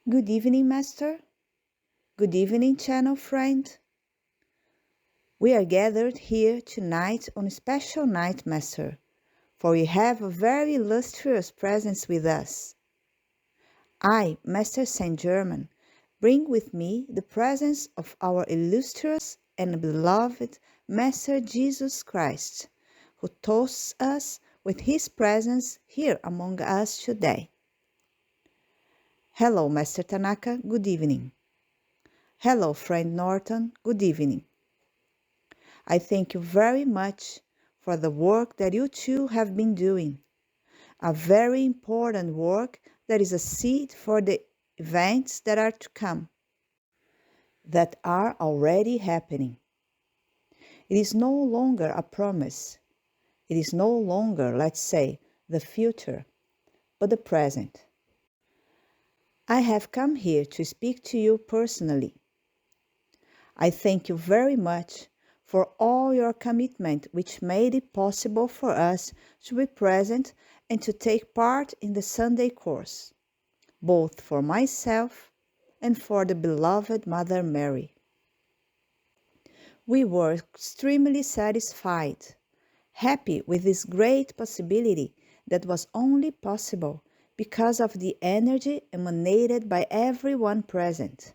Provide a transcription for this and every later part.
Good evening, Master. Good evening, channel friend. We are gathered here tonight on a special night, Master, for we have a very illustrious presence with us. I, Master Saint Germain, bring with me the presence of our illustrious and beloved Master Jesus Christ, who toasts us with his presence here among us today. Hello, Master Tanaka, good evening. Hello, friend Norton, good evening. I thank you very much for the work that you two have been doing. A very important work that is a seed for the events that are to come, that are already happening. It is no longer a promise. It is no longer, let's say, the future, but the present. I have come here to speak to you personally. I thank you very much for all your commitment, which made it possible for us to be present and to take part in the Sunday course, both for myself and for the beloved Mother Mary. We were extremely satisfied, happy with this great possibility that was only possible because of the energy emanated by everyone present.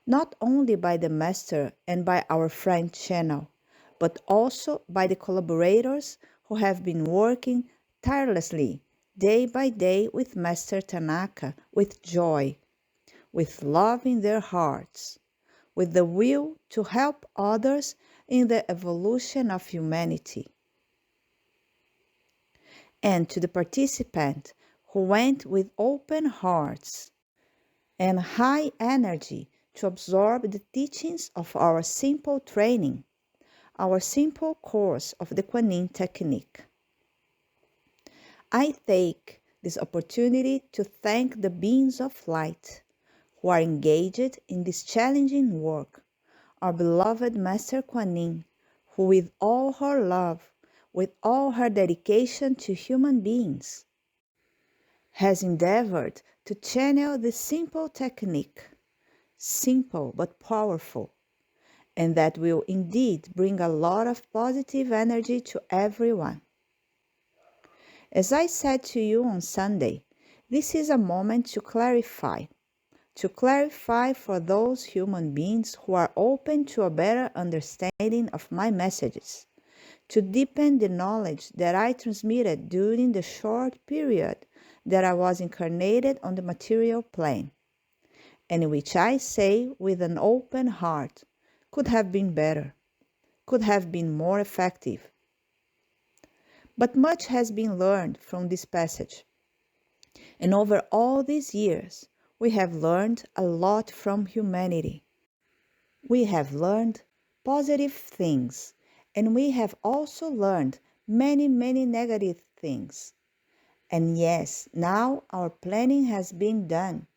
Not only by the Master and by our friend channel, but also by the collaborators who have been working tirelessly, day by day with Master Tanaka, with joy, with love in their hearts, with the will to help others in the evolution of humanity. And to the participant who went with open hearts and high energy to absorb the teachings of our simple training, our simple course of the Kuan technique. I take this opportunity to thank the beings of light who are engaged in this challenging work, our beloved Master Kuan, who with all her love, with all her dedication to human beings, has endeavored to channel this simple technique, simple but powerful, and that will indeed bring a lot of positive energy to everyone. As I said to you on Sunday, this is a moment to clarify for those human beings who are open to a better understanding of my messages, to deepen the knowledge that I transmitted during the short period that I was incarnated on the material plane, and which I say with an open heart could have been better, could have been more effective. But much has been learned from this passage, and over all these years, we have learned a lot from humanity. We have learned positive things, and we have also learned many negative things. And yes, now our planning has been done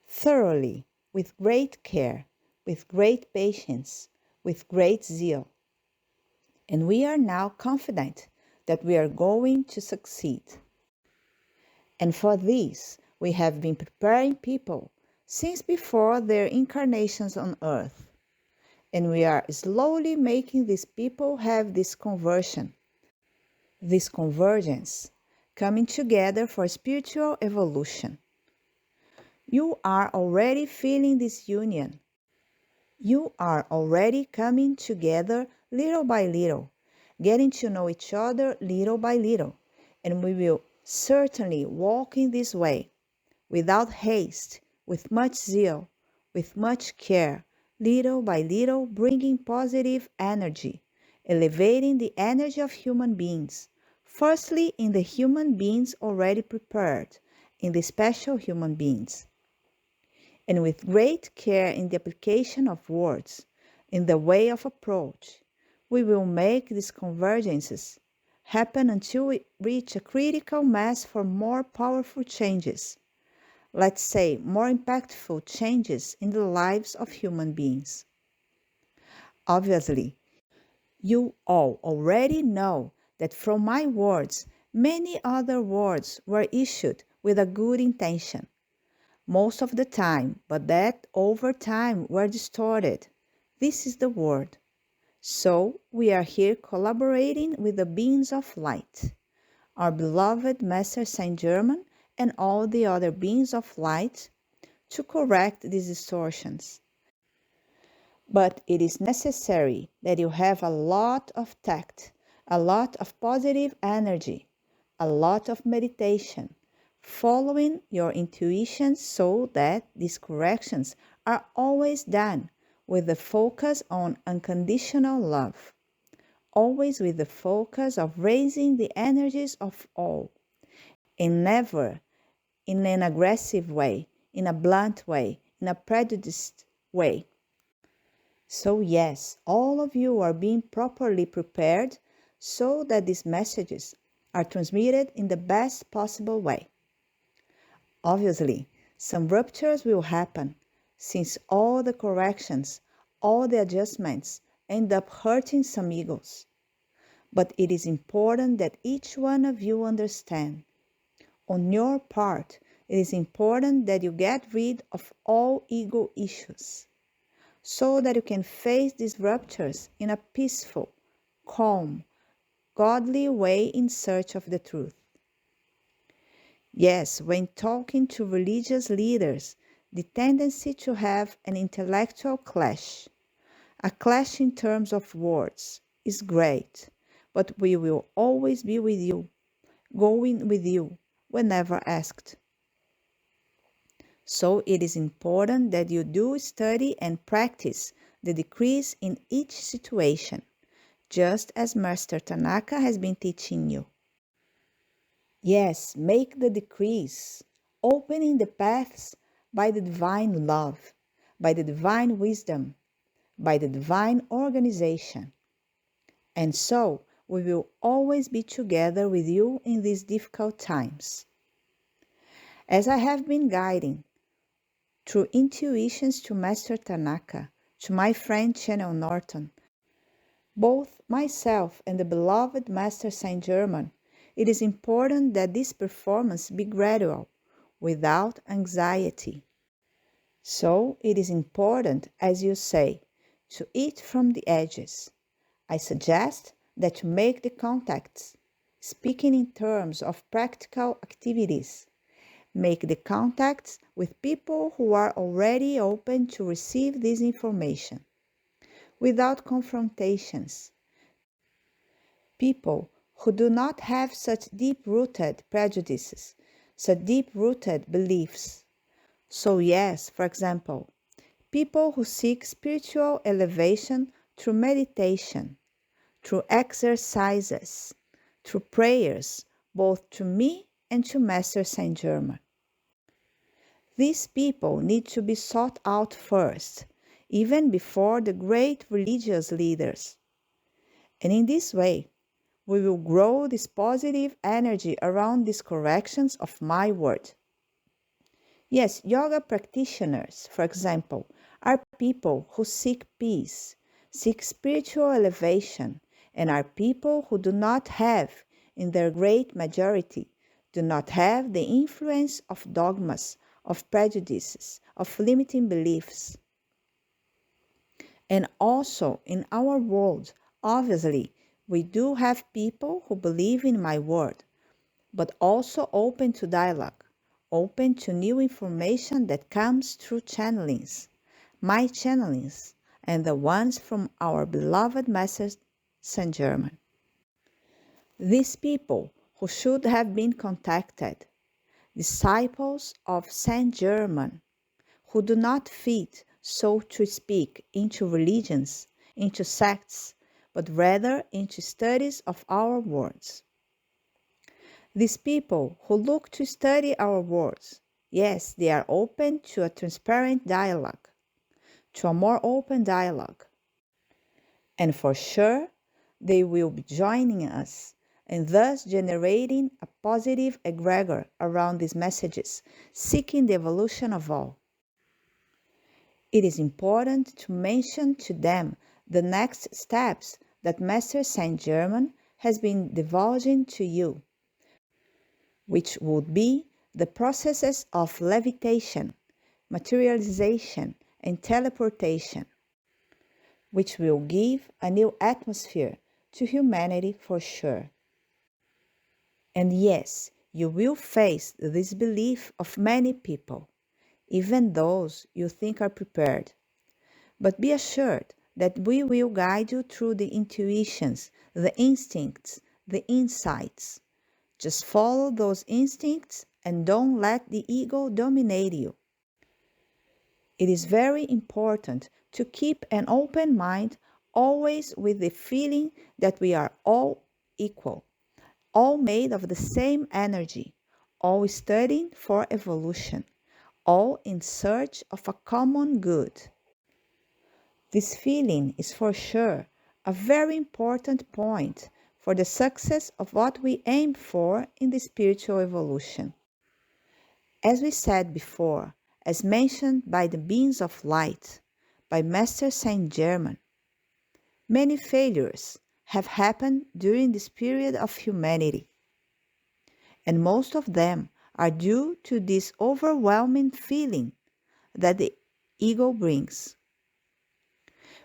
thoroughly, with great care, with great patience, with great zeal. And we are now confident that we are going to succeed. And for this, we have been preparing people since before their incarnations on earth. And we are slowly making these people have this conversion, this convergence, coming together for spiritual evolution. You are already feeling this union. You are already coming together little by little, getting to know each other little by little, and we will certainly walk in this way, without haste, with much zeal, with much care, little by little bringing positive energy, elevating the energy of human beings, firstly in the human beings already prepared, in the special human beings. And with great care in the application of words, in the way of approach, we will make these convergences happen until we reach a critical mass for more powerful changes, let's say more impactful changes in the lives of human beings. Obviously, you all already know that from my words, many other words were issued with a good intention, most of the time, but that over time were distorted. This is the word. So we are here collaborating with the beings of light, our beloved Master Saint Germain and all the other beings of light, to correct these distortions. But it is necessary that you have a lot of tact, a lot of positive energy, a lot of meditation, following your intuition so that these corrections are always done with the focus on unconditional love, always with the focus of raising the energies of all, and never in an aggressive way, in a blunt way, in a prejudiced way. So yes, all of you are being properly prepared so that these messages are transmitted in the best possible way. Obviously, some ruptures will happen, since all the corrections, all the adjustments end up hurting some egos. But it is important that each one of you understand. On your part, it is important that you get rid of all ego issues, so that you can face these ruptures in a peaceful, calm, godly way in search of the truth. Yes, when talking to religious leaders, the tendency to have an intellectual clash, a clash in terms of words, is great, but we will always be with you, going with you, whenever asked. So it is important that you do study and practice the decrees in each situation, just as Master Tanaka has been teaching you. Yes, make the decrees, opening the paths by the divine love, by the divine wisdom, by the divine organization. And so we will always be together with you in these difficult times. As I have been guiding through intuitions to Master Tanaka, to my friend Channel Norton, both myself and the beloved Master Saint Germain, it is important that this performance be gradual, without anxiety. So it is important, as you say, to eat from the edges. I suggest that you make the contacts, speaking in terms of practical activities. Make the contacts with people who are already open to receive this information, without confrontations. People who do not have such deep-rooted prejudices, such deep-rooted beliefs. So yes, for example, people who seek spiritual elevation through meditation, through exercises, through prayers, both to me and to Master Saint Germain. These people need to be sought out first, even before the great religious leaders. And in this way, we will grow this positive energy around these corrections of my word. Yes, yoga practitioners, for example, are people who seek peace, seek spiritual elevation, and are people who do not have, in their great majority, do not have the influence of dogmas, of prejudices, of limiting beliefs. And also in our world, obviously, we do have people who believe in my word, but also open to dialogue, open to new information that comes through channelings, my channelings, and the ones from our beloved Master Saint Germain. These people who should have been contacted, disciples of Saint Germain, who do not fit, so to speak, into religions, into sects, but rather into studies of our words. These people who look to study our words, yes, they are open to a transparent dialogue, to a more open dialogue. And for sure, they will be joining us and thus generating a positive egregor around these messages, seeking the evolution of all. It is important to mention to them the next steps that Master Saint Germain has been divulging to you, which would be the processes of levitation, materialization, and teleportation, which will give a new atmosphere to humanity for sure. And yes, you will face the disbelief of many people, even those you think are prepared. But be assured that we will guide you through the intuitions, the instincts, the insights. Just follow those instincts and don't let the ego dominate you. It is very important to keep an open mind, always with the feeling that we are all equal, all made of the same energy, all studying for evolution, all in search of a common good. This feeling is for sure a very important point for the success of what we aim for in the spiritual evolution. As we said before, as mentioned by the beings of light, by Master Saint Germain, many failures have happened during this period of humanity, and most of them are due to this overwhelming feeling that the ego brings.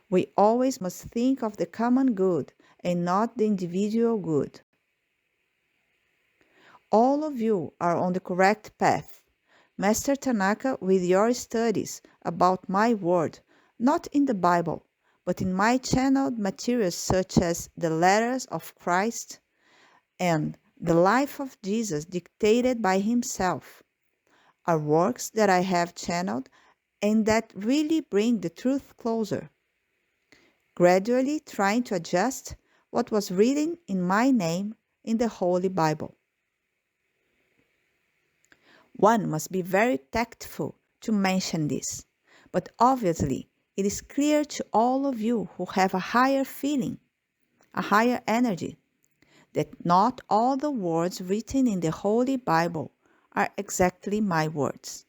We always must think of the common good and not the individual good. All of you are on the correct path. Master Tanaka, with your studies about my word, not in the Bible, but in my channeled materials such as the Letters of Christ and the Life of Jesus dictated by himself, are works that I have channeled and that really bring the truth closer, gradually trying to adjust what was written in my name in the Holy Bible. One must be very tactful to mention this, but obviously it is clear to all of you who have a higher feeling, a higher energy, that not all the words written in the Holy Bible are exactly my words.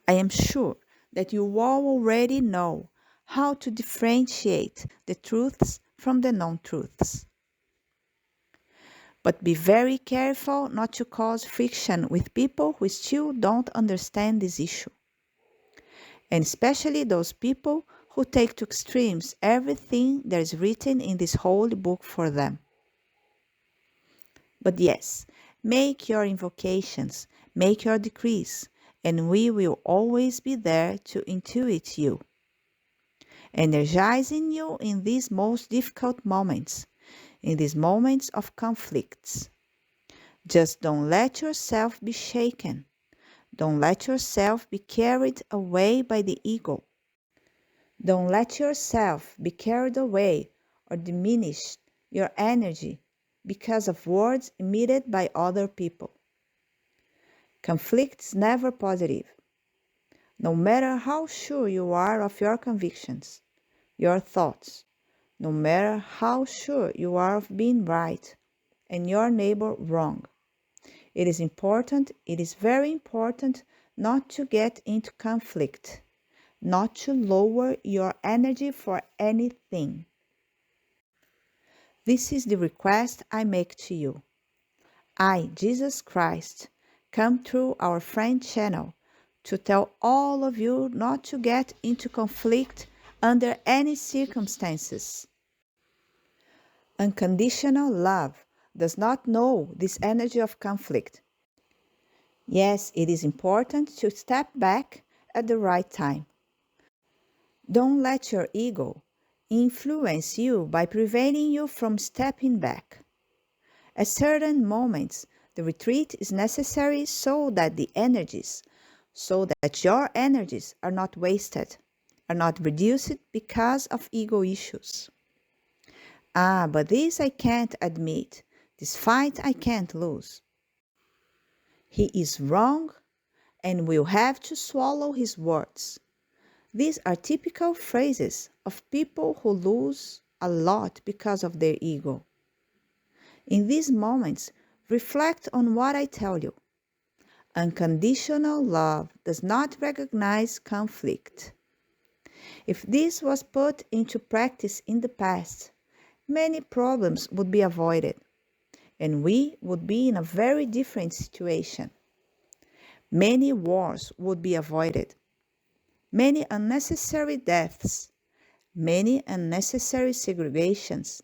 I am sure that you all already know how to differentiate the truths from the non-truths. But be very careful not to cause friction with people who still don't understand this issue. And especially those people who take to extremes everything that is written in this holy book for them. But yes, make your invocations, make your decrees, and we will always be there to intuit you, energizing you in these most difficult moments, in these moments of conflicts. Just don't let yourself be shaken. Don't let yourself be carried away by the ego. Don't let yourself be carried away or diminish your energy because of words emitted by other people. Conflict is never positive. No matter how sure you are of your convictions, your thoughts, no matter how sure you are of being right and your neighbor wrong, it is very important not to get into conflict, not to lower your energy for anything. This is the request I make to you. I, Jesus Christ, come through our friend channel to tell all of you not to get into conflict under any circumstances. Unconditional love does not know this energy of conflict. Yes, it is important to step back at the right time. Don't let your ego influence you by preventing you from stepping back. At certain moments, the retreat is necessary so that your energies are not wasted, are not reduced because of ego issues. But this I can't admit. This fight I can't lose. He is wrong and will have to swallow his words. These are typical phrases of people who lose a lot because of their ego. In these moments, reflect on what I tell you. Unconditional love does not recognize conflict. If this was put into practice in the past, many problems would be avoided, and we would be in a very different situation. Many wars would be avoided, many unnecessary deaths, many unnecessary segregations,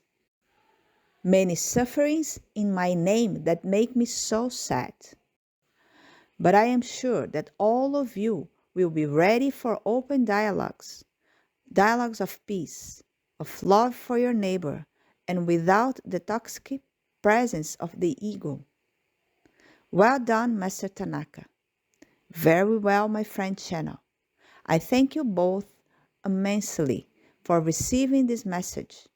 many sufferings in my name that make me so sad. But I am sure that all of you will be ready for open dialogues, dialogues of peace, of love for your neighbor, and without the toxic presence of the ego. Well done, Master Tanaka. Very well, my friend Channel. I thank you both immensely for receiving this message.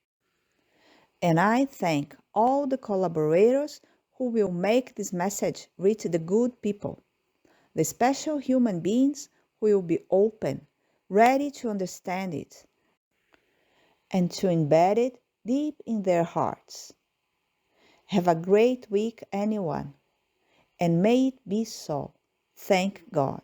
And I thank all the collaborators who will make this message reach the good people, the special human beings who will be open, ready to understand it, and to embed it deep in their hearts. Have a great week, anyone, and may it be so. Thank God.